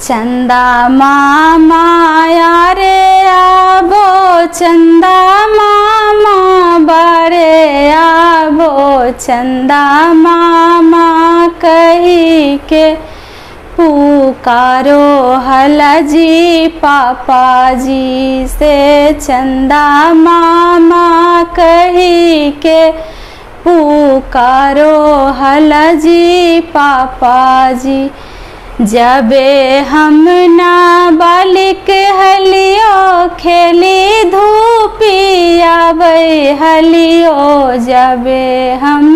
चंदा मामा यारे आबो, चंदा मामा बारे आबो, चंदा मामा कही के पुकारो हलजी पापा जी से। चंदा मामा कही के पुकारो हलजी पापा जी। जबे हम नाबालिग हलियो खेली धूपी आवे हलियो, जबे हम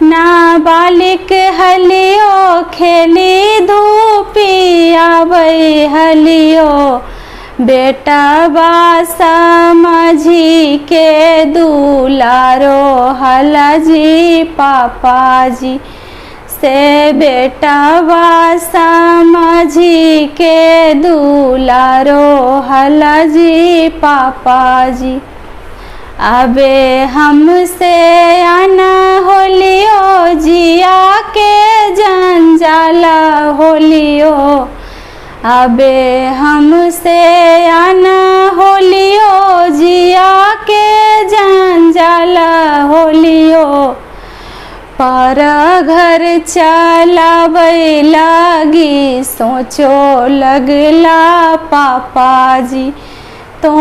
नाबालिग हलियो खेली धूपी आवे हलियो, बेटा बा समझी के दुलारो हलजी पापा जी से। बेटा बा समझी के दुलारो हलजी पापा जी। अबे हमसे आना होलियो जिया के जंजाला होलियो, अबे हमसे आना होलियो जिया के जंजाला होलियो, पर घर चलावे लगी सोचो लगला पापा जी। तो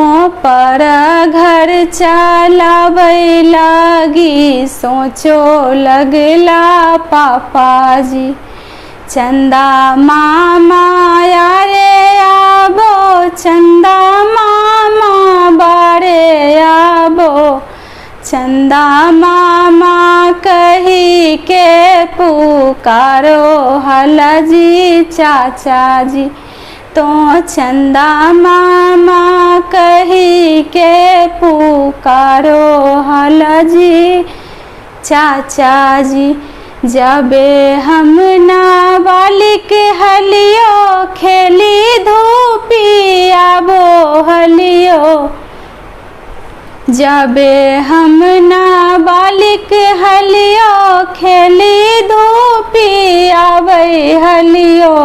पर घर चलावे लगी सोचो लगला पापा जी। चंदा मामा यारे आबो, चंदा मामा बारे आबो, चंदा मामा कही के पुकारो हलजी चाचा जी। तो चंदा मामा कही के पुकारो हलजी चाचा जी। जबे हम नाबालिग हलियो खेली धूपी आबो हलियो, जबे हम नाबालिग हलियो खेली धूपी आवे हलियो,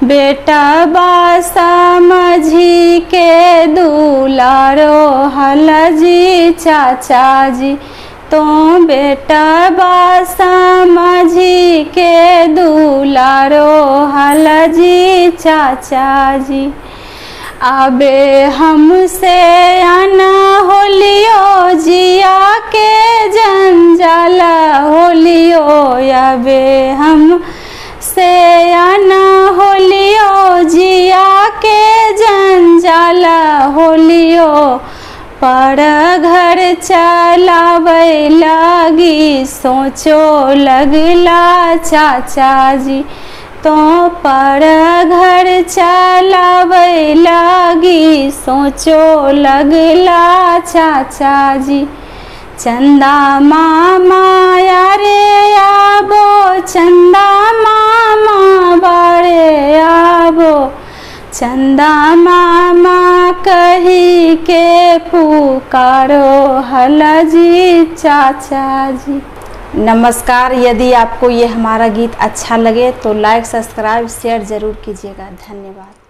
बेटा बा समझी के दुलारो हलजी चाचा जी। तो बेटा बा समझी के दुलारो हलजी चाचा जी। अबे हमसे आना होलियो जिया के जंजाला होलियो, अबे हमसे आना होलियो जिया के जंजाला होलियो, पर घर चलावे लगी सोचो लगला चाचा जी। तो पर घर चलावे लगी सोचो लगला चाचा जी। चंदा मामा यारे आबो, चंदा मामा बारे आबो, चंदा मामा कही के पुकारो हलजी चाचा जी। नमस्कार। यदि आपको ये हमारा गीत अच्छा लगे तो लाइक सब्सक्राइब शेयर ज़रूर कीजिएगा। धन्यवाद।